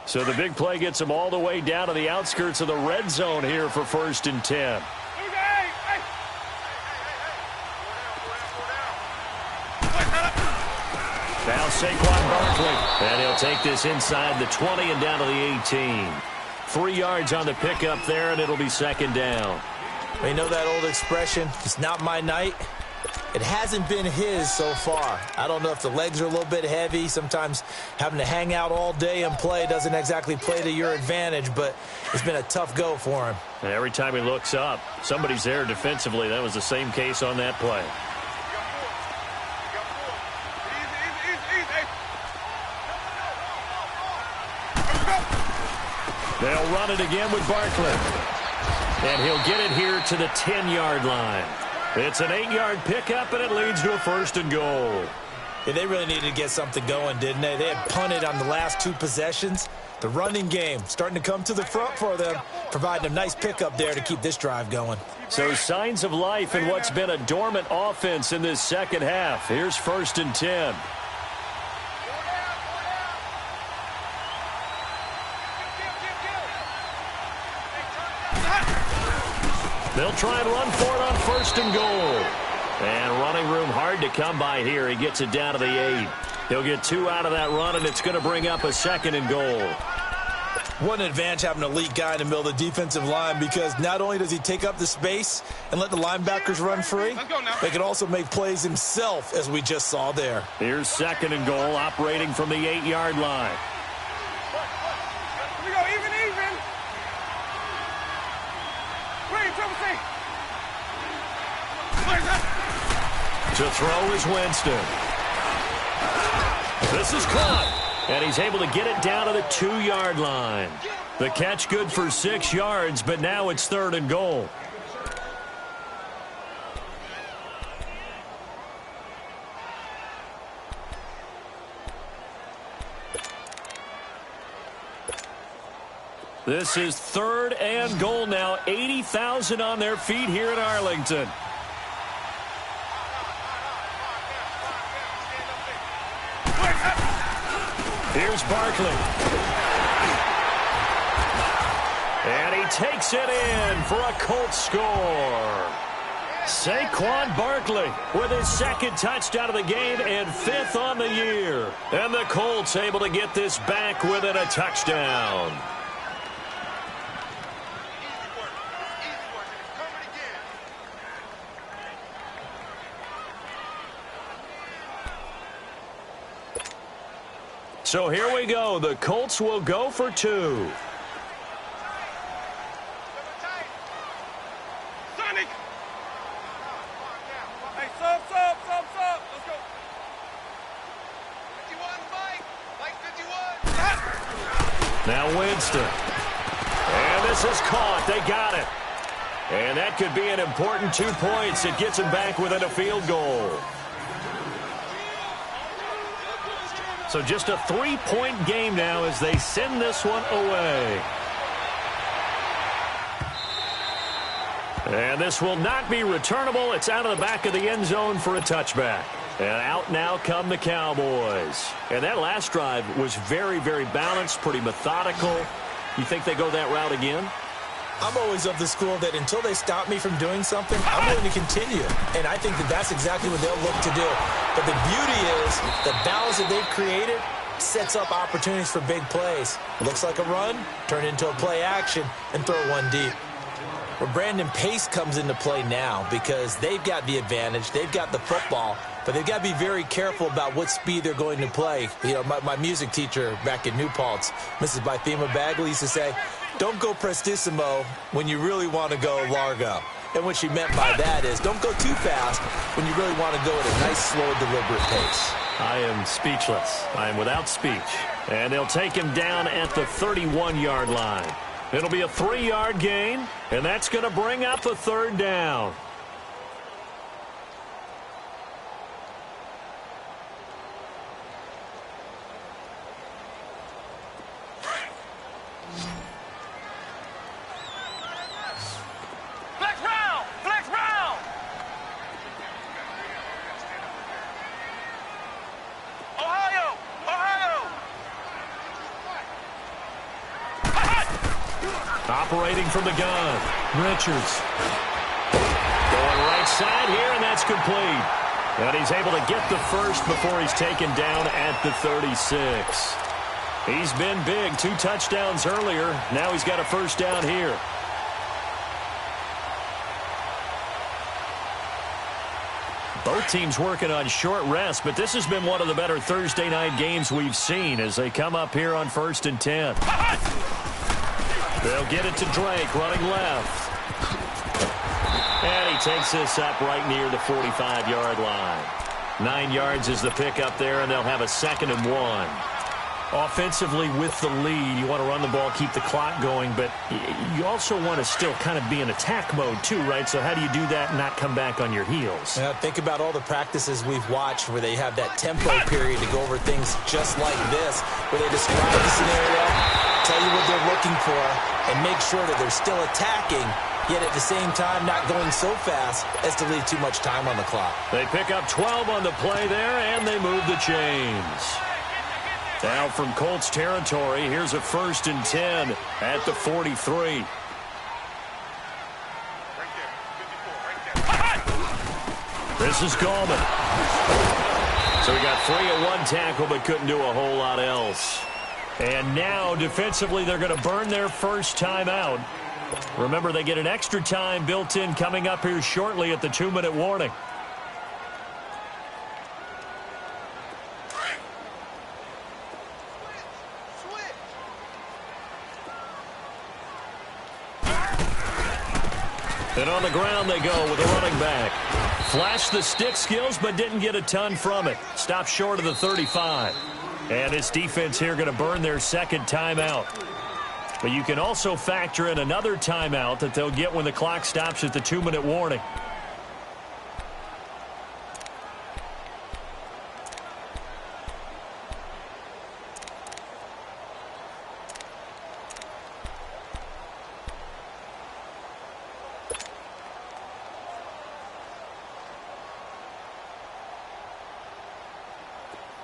So the big play gets him all the way down to the outskirts of the red zone here for 1st and 10. Now Saquon Barkley. And he'll take this inside the 20 and down to the 18. 3 yards on the pickup there, and it'll be 2nd down. We know that old expression, it's not my night. It hasn't been his so far. I don't know if the legs are a little bit heavy. Sometimes having to hang out all day and play doesn't exactly play to your advantage, but it's been a tough go for him. And every time he looks up, somebody's there defensively. That was the same case on that play. They'll run it again with Barkley. And he'll get it here to the 10-yard line. It's an 8-yard pickup, and it leads to a 1st and goal. Yeah, they really needed to get something going, didn't they? They had punted on the last 2 possessions. The running game starting to come to the front for them, providing a nice pickup there to keep this drive going. So signs of life in what's been a dormant offense in this second half. Here's 1st and 10. They'll try and run for it on 1st and goal. And running room hard to come by here. He gets it down to the 8. He'll get 2 out of that run, and it's going to bring up a 2nd and goal. What an advantage having an elite guy in the middle of the defensive line, because not only does he take up the space and let the linebackers run free, they can also make plays himself, as we just saw there. Here's 2nd and goal, operating from the 8-yard line. Here we go, even. To throw is Winston. This is caught, and he's able to get it down to the 2-yard line. The catch good for 6 yards, but now it's 3rd and goal. This is 3rd and goal now. 80,000 on their feet here in Arlington. Here's Barkley. And he takes it in for a Colts score. Saquon Barkley with his 2nd touchdown of the game and 5th on the year. And the Colts able to get this back within a touchdown. So here we go. The Colts will go for 2. Sonic! Hey, sub. Let's go. 51, Mike 51. Now Winston. And this is caught. They got it. And that could be an important 2 points. It gets them back within a field goal. So just a 3-point game now as they send this one away. And this will not be returnable. It's out of the back of the end zone for a touchback. And out now come the Cowboys. And that last drive was very, very balanced, pretty methodical. You think they go that route again? I'm always of the school that until they stop me from doing something, I'm going to continue. And I think that that's exactly what they'll look to do. But the beauty is the balance that they've created sets up opportunities for big plays. It looks like a run, turn into a play action, and throw one deep. Well, Brandon, pace comes into play now because they've got the advantage. They've got the football, but they've got to be very careful about what speed they're going to play. You know, my music teacher back in New Paltz, Mrs. Bythema Bagley, used to say, don't go prestissimo when you really want to go largo. And what she meant by that is don't go too fast when you really want to go at a nice, slow, deliberate pace. I am speechless. I am without speech. And they'll take him down at the 31-yard line. It'll be a 3-yard gain, and that's going to bring up a 3rd down. Flex round! Ohio! Operating from the gun, Richards. Going right side here, and that's complete. And he's able to get the first before he's taken down at the 36. He's been big, 2 touchdowns earlier. Now he's got a 1st down here. Both teams working on short rest, but this has been one of the better Thursday night games we've seen as they come up here on 1st and 10. They'll get it to Drake, running left. And he takes this up right near the 45-yard line. 9 yards is the pickup there, and they'll have a 2nd and 1. Offensively with the lead, you want to run the ball, keep the clock going, but you also want to still kind of be in attack mode too, right? So how do you do that and not come back on your heels? Yeah, think about all the practices we've watched where they have that tempo period to go over things just like this, where they describe the scenario, tell you what they're looking for, and make sure that they're still attacking, yet at the same time not going so fast as to leave too much time on the clock. They pick up 12 on the play there, and they move the chains. Now from Colts territory, here's a 1st and 10 at the 43. This is Gallman. So he got 3 at one tackle, but couldn't do a whole lot else. And now, defensively, they're going to burn their first timeout. Remember, they get an extra time built in coming up here shortly at the 2-minute warning. And on the ground they go with a running back. Flashed the stick skills, but didn't get a ton from it. Stopped short of the 35. And this defense here going to burn their second timeout. But you can also factor in another timeout that they'll get when the clock stops at the 2-minute warning.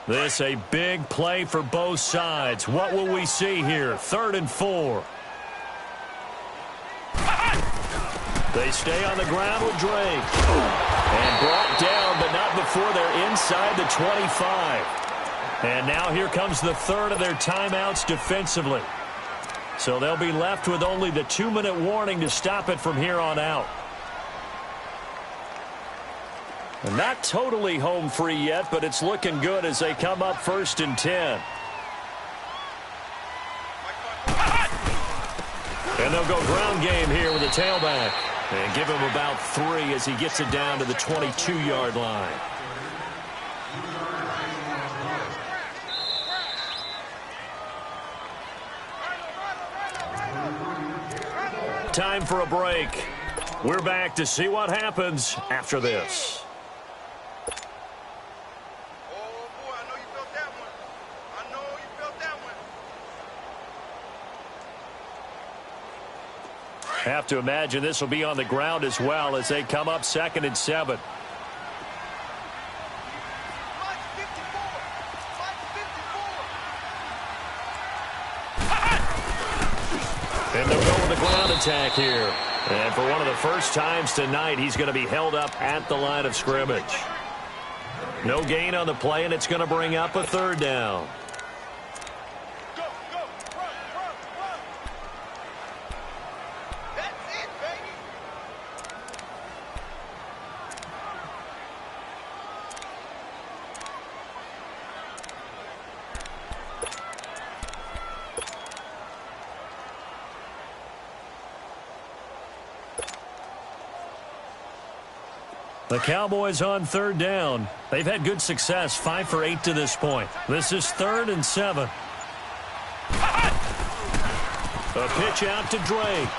This a big play for both sides. What will we see here? 3rd and 4. They stay on the ground with Drake. And brought down, but not before they're inside the 25. And now here comes the 3rd of their timeouts defensively. So they'll be left with only the 2-minute warning to stop it from here on out. And not totally home free yet, but it's looking good as they come up 1st and 10. And they'll go ground game here with a tailback. And give him about 3 as he gets it down to the 22-yard line. Time for a break. We're back to see what happens after this. Have to imagine this will be on the ground as well as they come up 2nd and 7. And they'll go with the ground attack here. And for one of the first times tonight, he's going to be held up at the line of scrimmage. No gain on the play, and it's going to bring up a 3rd down. The Cowboys on 3rd down. They've had good success, 5 for 8 to this point. This is 3rd and 7. A pitch out to Drake.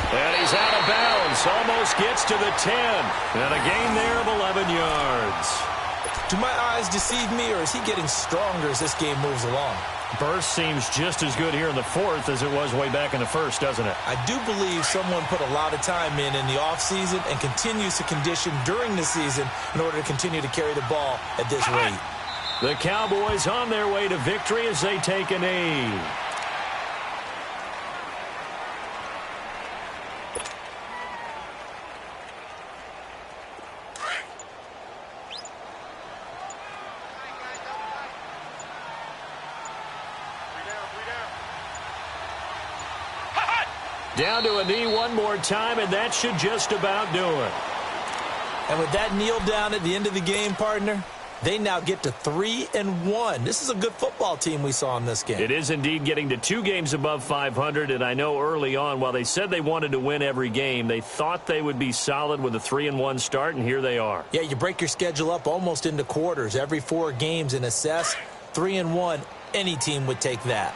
And he's out of bounds. Almost gets to the 10. And a gain there of 11 yards. Do my eyes deceive me, or is he getting stronger as this game moves along? Burst seems just as good here in the 4th as it was way back in the 1st, doesn't it? I do believe someone put a lot of time in the offseason and continues to condition during the season in order to continue to carry the ball at this rate. The Cowboys on their way to victory as they take a knee. Down to a knee one more time, and that should just about do it. And with that kneel down at the end of the game, partner, they now get to 3-1. This is a good football team we saw in this game. It is indeed getting to 2 games above 500, and I know early on, while they said they wanted to win every game, they thought they would be solid with a 3-1 start, and here they are. Yeah, you break your schedule up almost into quarters, every 4 games, and assess 3-1. Any team would take that.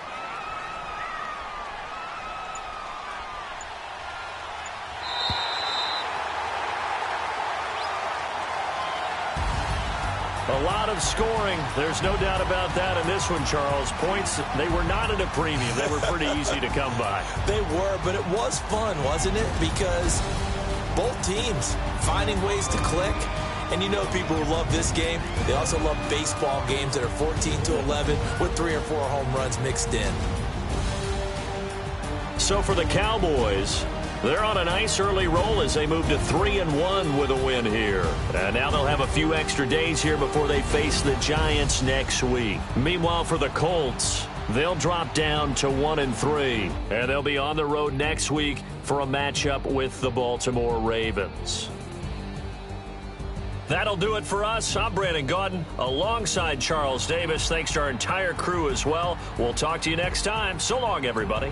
A lot of scoring. There's no doubt about that in this one, Charles. Points, they were not at a premium. They were pretty easy to come by. They were, but it was fun, wasn't it? Because both teams finding ways to click. And you know people who love this game, they also love baseball games that are 14-11 with 3 or 4 home runs mixed in. So for the Cowboys, they're on a nice early roll as they move to 3-1 with a win here. And now they'll have a few extra days here before they face the Giants next week. Meanwhile, for the Colts, they'll drop down to 1-3. And they'll be on the road next week for a matchup with the Baltimore Ravens. That'll do it for us. I'm Brandon Gaudin alongside Charles Davis. Thanks to our entire crew as well. We'll talk to you next time. So long, everybody.